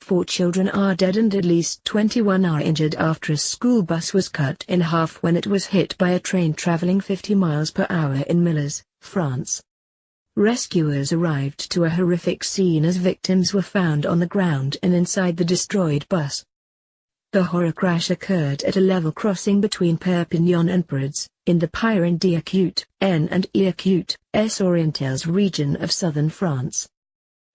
4 children are dead and at least 21 are injured after a school bus was cut in half when it was hit by a train traveling 50 miles per hour in Millas, France. Rescuers arrived to a horrific scene as victims were found on the ground and inside the destroyed bus. The horror crash occurred at a level crossing between Perpignan and Prades, in the Pyr&eacute, n&eacute, es-Orientales region of southern France.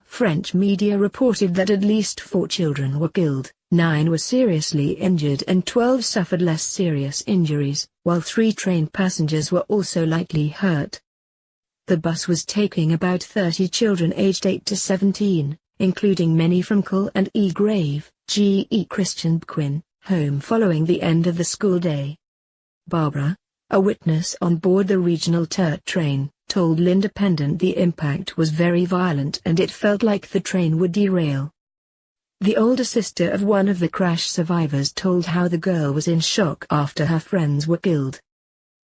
French media reported that at least 4 children were killed, 9 were seriously injured and 12 suffered less serious injuries, while 3 train passengers were also lightly hurt. The bus was taking about 30 children aged 8 to 17, including many from Col and E Grave, G.E. Christian Bquin, home following the end of the school day. Barbara, a witness on board the regional TER train, told L'Independent the impact was very violent and it felt like the train would derail. The older sister of one of the crash survivors told how the girl was in shock after her friends were killed.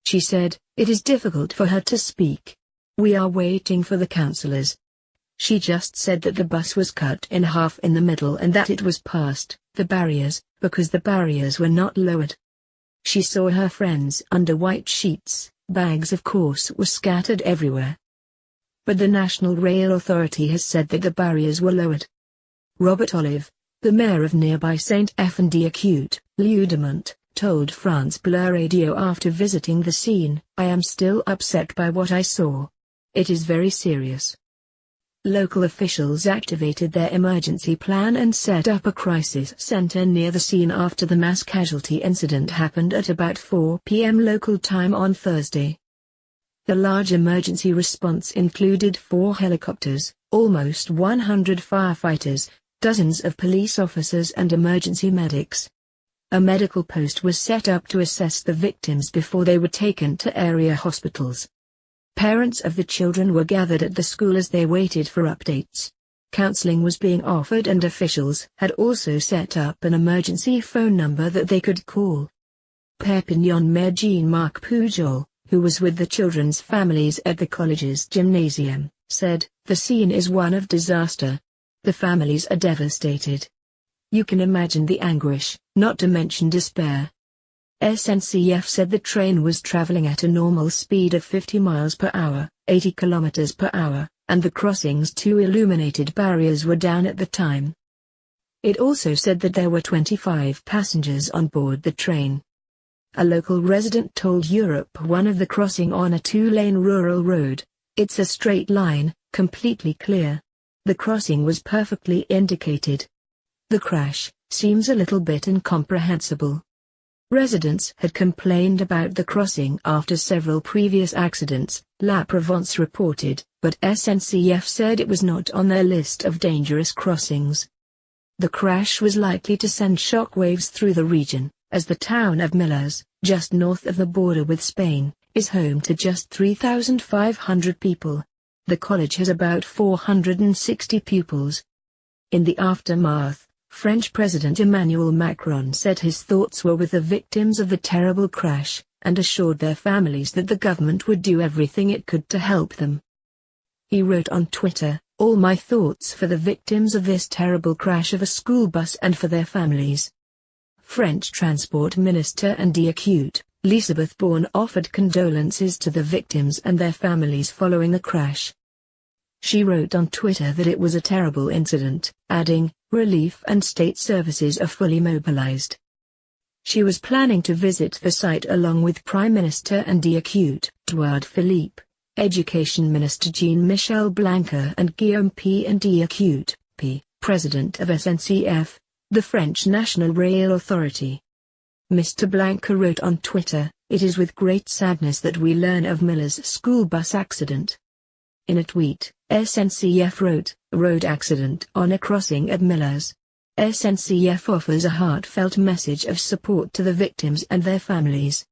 She said, "It is difficult for her to speak. We are waiting for the counselors." She just said that the bus was cut in half in the middle and that it was past the barriers, because the barriers were not lowered. She saw her friends under white sheets, bags of course were scattered everywhere. But the National Rail Authority has said that the barriers were lowered. Robert Olive, the mayor of nearby Saint-F&d'Acute, Liudemont, told France Bleu Radio after visiting the scene, "I am still upset by what I saw. It is very serious." Local officials activated their emergency plan and set up a crisis center near the scene after the mass casualty incident happened at about 4 p.m. local time on Thursday. The large emergency response included 4 helicopters, almost 100 firefighters, dozens of police officers and emergency medics. A medical post was set up to assess the victims before they were taken to area hospitals. Parents of the children were gathered at the school as they waited for updates. Counseling was being offered and officials had also set up an emergency phone number that they could call. Perpignan Mayor Jean-Marc Pujol, who was with the children's families at the college's gymnasium, said, "The scene is one of disaster. The families are devastated. You can imagine the anguish, not to mention despair." SNCF said the train was traveling at a normal speed of 50 miles per hour, 80 kilometers per hour, and the crossing's 2 illuminated barriers were down at the time. It also said that there were 25 passengers on board the train. A local resident told Europe One of the crossing on a 2-lane rural road. "It's a straight line, completely clear. The crossing was perfectly indicated. The crash seems a little bit incomprehensible." Residents had complained about the crossing after several previous accidents, La Provence reported, but SNCF said it was not on their list of dangerous crossings. The crash was likely to send shockwaves through the region, as the town of Millas, just north of the border with Spain, is home to just 3,500 people. The college has about 460 pupils. In the aftermath, French President Emmanuel Macron said his thoughts were with the victims of the terrible crash, and assured their families that the government would do everything it could to help them. He wrote on Twitter, "All my thoughts for the victims of this terrible crash of a school bus and for their families." French Transport Minister n&eacute, Elisabeth Borne offered condolences to the victims and their families following the crash. She wrote on Twitter that it was a terrible incident, adding, "Relief and state services are fully mobilized." She was planning to visit the site along with Prime Minister n&eacute, Edouard Philippe, Education Minister Jean-Michel Blanquer and Guillaume Pyr&eacute, President of SNCF, the French National Rail Authority. Mr. Blanquer wrote on Twitter, "It is with great sadness that we learn of Millas' school bus accident." In a tweet, SNCF wrote, "Road accident on a crossing at Millas. SNCF offers a heartfelt message of support to the victims and their families."